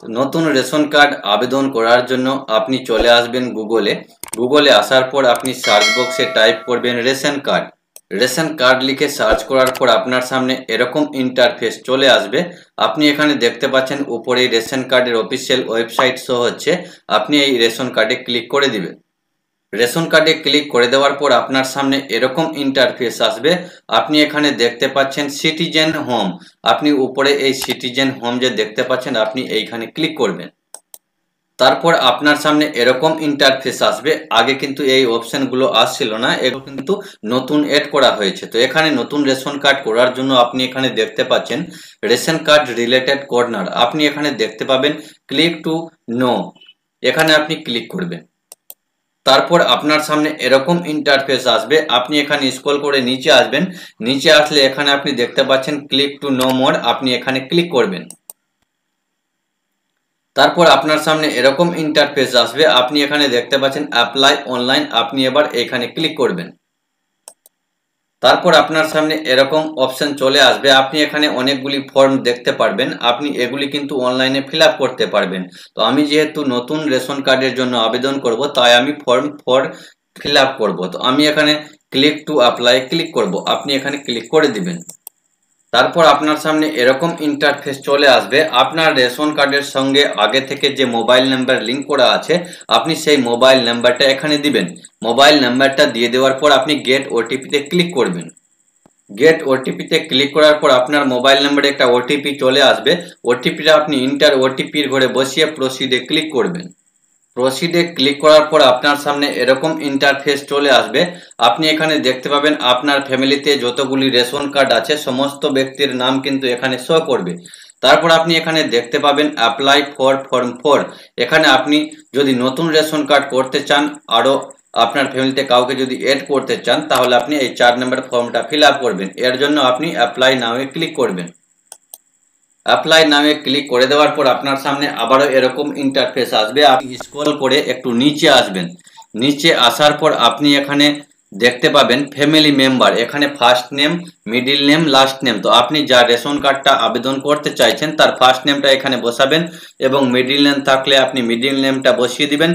নতুন ration card আবেদন করার জন্য আপনি চলে আসবেন গুগলে আসার পর আপনি সার্চ বক্সে টাইপ করবেন রেশন কার্ড লিখে সার্চ করার পর আপনার সামনে এরকম ইন্টারফেস চলে আসবে। আপনি এখানে দেখতে পাচ্ছেন উপরে রেশন কার্ডের অফিসিয়াল ওয়েবসাইট শো হচ্ছে। আপনি এই রেশন কার্ডে ক্লিক করে দিবেন। রেশন কার্ডে ক্লিক করে দেওয়ার পর আপনার সামনে এরকম ইন্টারফেস আসবে। আপনি এখানে দেখতে পাচ্ছেন সিটিজেন হোম। আপনি উপরে এই সিটিজেন হোম যে দেখতে পাচ্ছেন আপনি এইখানে ক্লিক করবেন। তারপর আপনার সামনে এরকম ইন্টারফেস আসবে। আগে কিন্তু এই অপশনগুলো আসছিল না, এগুলো কিন্তু নতুন এড করা হয়েছে। তো এখানে নতুন রেশন কার্ড করার জন্য আপনি এখানে দেখতে পাচ্ছেন রেশন কার্ড রিলেটেড কর্নার। আপনি এখানে দেখতে পাবেন ক্লিক টু নো, এখানে আপনি ক্লিক করবেন। তারপর আপনার সামনে এরকম ইন্টারফেস আসবে। আপনি এখানে স্ক্রল করে নিচে আসবেন। নিচে আসলে এখানে আপনি দেখতে পাচ্ছেন ক্লিক টু নো মোর, আপনি এখানে ক্লিক করবেন। তারপর আপনার সামনে এরকম ইন্টারফেস আসবে। আপনি এখানে দেখতে পাচ্ছেন অ্যাপ্লাই অনলাইন, আপনি এবার এখানে ক্লিক করবেন। তারপর আপনার সামনে এরকম অপশন চলে আসবে। আপনি এখানে অনেকগুলি ফর্ম দেখতে পারবেন, আপনি এগুলি কিন্তু অনলাইনে ফিল আপ করতে পারবেন। তো আমি যেহেতু নতুন রেশন কার্ডের জন্য আবেদন করব, তাই আমি ফর্ম 4 ফিল আপ করবো। তো আমি এখানে ক্লিক টু অ্যাপ্লাই ক্লিক করব, আপনি এখানে ক্লিক করে দিবেন। তারপর আপনার সামনে এরকম ইন্টারফেস চলে আসবে। আপনার রেশন কার্ডের সঙ্গে আগে থেকে যে মোবাইল নাম্বার লিংক করা আছে, আপনি সেই মোবাইল নাম্বারটা এখানে দিবেন। মোবাইল নাম্বারটা দিয়ে দেওয়ার পর আপনি গেট ওটিপিতে ক্লিক করবেন। গেট ওটিপিতে ক্লিক করার পর আপনার মোবাইল নাম্বারে একটা ওটিপি চলে আসবে। ওটিপিটা আপনি ইন্টার ওটিপির ঘরে বসিয়ে প্রসিডে ক্লিক করবেন। প্রসিডে ক্লিক করার পর আপনার সামনে এরকম ইন্টারফেস চলে আসবে। আপনি এখানে দেখতে পাবেন আপনার ফ্যামিলিতে যতগুলি রেশন কার্ড আছে সমস্ত ব্যক্তির নাম কিন্তু এখানে শো করবে। তারপর আপনি এখানে দেখতে পাবেন অ্যাপ্লাই ফর ফর্ম 4। এখানে আপনি যদি নতুন রেশন কার্ড করতে চান, আরও আপনার ফ্যামিলিতে কাউকে যদি এড করতে চান, তাহলে আপনি এই 4 নম্বর ফর্মটা ফিল আপ করবেন। এর জন্য আপনি অ্যাপ্লাই নাওয়ে ক্লিক করবেন। অ্যাপ্লাই নামে ক্লিক করে দেওয়ার পর আপনার সামনে আবারও এরকম ইন্টারফেস আসবে। আপনি স্ক্রল করে একটু নিচে আসবেন। নিচে আসার পর আপনি এখানে দেখতে পাবেন ফ্যামিলি মেম্বার, এখানে first name, middle name, last name. তো আপনি যা রেশন কার্ডটা আবেদন করতে চাইছেন তার ফার্স্ট নেমটা এখানে বসাবেন এবং মিডিল নেম থাকলে আপনি মিডিল নেমটা বসিয়ে দিবেন,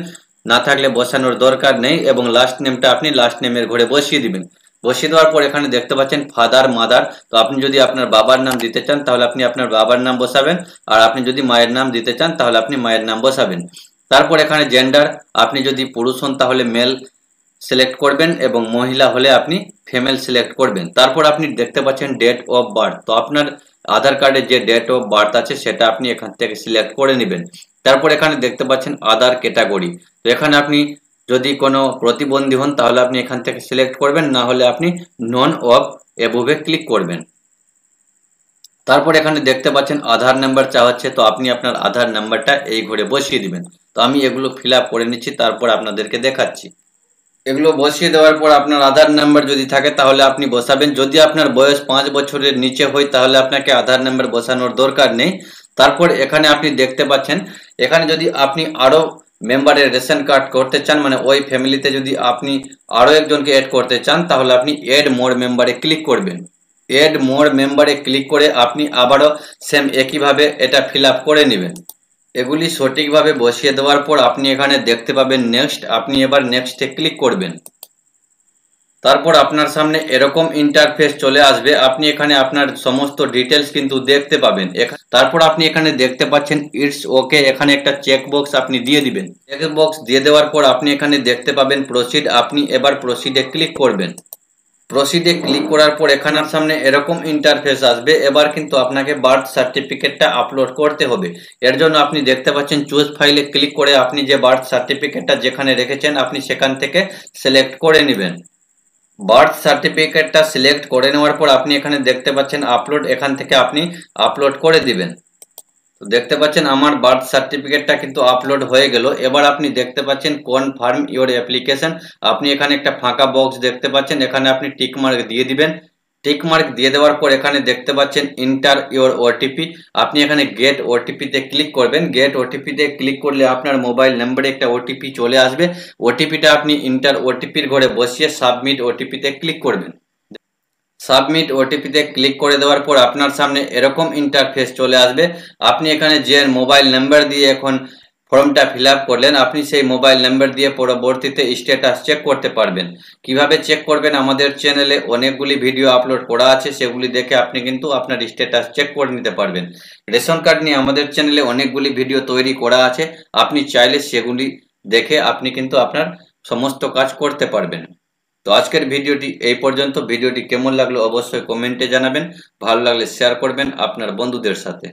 না থাকলে বসানোর দরকার নেই। এবং লাস্ট নেমটা আপনি লাস্ট নেমের ঘরে বসিয়ে দিবেন। বসিয়ে দেওয়ার পর এখানে দেখতে পাচ্ছেন ফাদার মাদার। তো আপনি যদি আপনার বাবার নাম দিতে চান তাহলে আপনি আপনার বাবার নাম বসাবেন, আর আপনি যদি মায়ের নাম দিতে চান তাহলে আপনি মায়ের নাম বসাবেন। তারপর এখানে জেন্ডার, আপনি যদি পুরুষ হন তাহলে মেল সিলেক্ট করবেন এবং মহিলা হলে আপনি ফিমেল সিলেক্ট করবেন। তারপর আপনি দেখতে পাচ্ছেন ডেট অফ বার্থ। তো আপনার আধার কার্ডে যে ডেট অফ বার্থ আছে সেটা আপনি এখান থেকে সিলেক্ট করে নেবেন। তারপর এখানে দেখতে পাচ্ছেন আদার ক্যাটাগরি। তো এখানে আপনি যদি কোনো প্রতিবন্ধী হন তাহলে আপনি এখান থেকে সিলেক্ট করবেন, না হলে আপনি নন অফ এবোভে ক্লিক করবেন। তারপর এখানে দেখতে পাচ্ছেন আধার নাম্বার চাওয়াচ্ছে। তো আপনি আপনার আধার নাম্বারটা এই ঘরে বসিয়ে দিবেন। তো আমি এগুলো ফিল আপ করে নিচ্ছি, তারপর আপনাদেরকে দেখাচ্ছি। এগুলো বসিয়ে দেওয়ার পর আপনার আধার নাম্বার যদি থাকে তাহলে আপনি বসাবেন। যদি আপনার বয়স 5 বছরের নিচে হয় তাহলে আপনাকে আধার নাম্বার বসানোর দরকার নেই। তারপর এখানে আপনি দেখতে পাচ্ছেন, এখানে যদি আপনি আরো মেম্বারের রেশন কার্ড করতে চান, মানে ওই ফ্যামিলিতে যদি আপনি আরো একজনকে এড করতে চান, তাহলে আপনি এড মোর মেম্বারে ক্লিক করবেন। এড মোর মেম্বারে ক্লিক করে আপনি আবারও সেম একইভাবে এটা ফিল আপ করে নেবেন। এগুলি সঠিকভাবে বসিয়ে দেওয়ার পর আপনি এখানে দেখতে পাবেন নেক্সট, আপনি এবার নেক্সটে ক্লিক করবেন। তারপর আপনার সামনে এরকম ইন্টারফেস চলে আসবে। আপনি এখানে আপনার সমস্ত ডিটেলস কিন্তু দেখতে পাবেন। তারপর আপনি এখানে দেখতে পাচ্ছেন ইটস ওকে, এখানে একটা চেক বক্স আপনি দিয়ে দিবেন। চেক বক্স দিয়ে দেওয়ার পর আপনি এখানে দেখতে পাবেন প্রসিড, আপনি এবার প্রসিডে ক্লিক করবেন। প্রসিডে ক্লিক করার পর এখানে সামনে এরকম ইন্টারফেস আসবে। এবার কিন্তু আপনাকে বার্থ সার্টিফিকেটটা আপলোড করতে হবে। এর জন্য আপনি দেখতে পাচ্ছেন চুজ ফাইলে ক্লিক করে আপনি যে বার্থ সার্টিফিকেটটা যেখানে রেখেছেন আপনি সেখান থেকে সিলেক্ট করে নেবেন। বার্থ সার্টিফিকেটটা সিলেক্ট করে নেওয়ার পর আপনি এখানে দেখতে পাচ্ছেন আপলোড, এখান থেকে আপনি আপলোড করে দিবেন। তো দেখতে পাচ্ছেন আমার বার্থ সার্টিফিকেটটা কিন্তু আপলোড হয়ে গেল। এবার আপনি দেখতে পাচ্ছেন কনফার্ম ইওর অ্যাপ্লিকেশন। আপনি এখানে একটা ফাঁকা বক্স দেখতে পাচ্ছেন, এখানে আপনি টিক মার্ক দিয়ে দিবেন। টিক মার্ক দিয়ে দেওয়ার পর এখানে দেখতে পাচ্ছেন ইন্টার ইওর ওটিপি। আপনি এখানে গেট ওটিপিতে ক্লিক করবেন। গেট ওটিপিতে ক্লিক করলে আপনার মোবাইল নাম্বারে একটা ওটিপি চলে আসবে। ওটিপিটা আপনি ইন্টার ওটিপির ঘরে বসিয়ে সাবমিট ওটিপিতে ক্লিক করবেন। সাবমিট ওটিপিতে ক্লিক করে দেওয়ার পর আপনার সামনে এরকম ইন্টারফেস চলে আসবে। আপনি এখানে যে মোবাইল নাম্বার দিয়ে এখন ফর্মটা ফিল আপ করলেন, আপনি সেই মোবাইল নাম্বার দিয়ে পরবর্তীতে স্ট্যাটাস চেক করতে পারবেন। কিভাবে চেক করবেন, আমাদের চ্যানেলে অনেকগুলি ভিডিও আপলোড করা আছে, সেগুলি দেখে আপনি কিন্তু আপনার স্ট্যাটাস চেক করে নিতে পারবেন। রেশন কার্ড নিয়ে আমাদের চ্যানেলে অনেকগুলি ভিডিও তৈরি করা আছে, আপনি চাইলে সেগুলি দেখে আপনি কিন্তু আপনার সমস্ত কাজ করতে পারবেন। তো আজকের ভিডিওটি এই পর্যন্ত। ভিডিওটি কেমন লাগলো অবশ্যই কমেন্টে জানাবেন, ভালো লাগলে শেয়ার করবেন আপনার বন্ধুদের সাথে।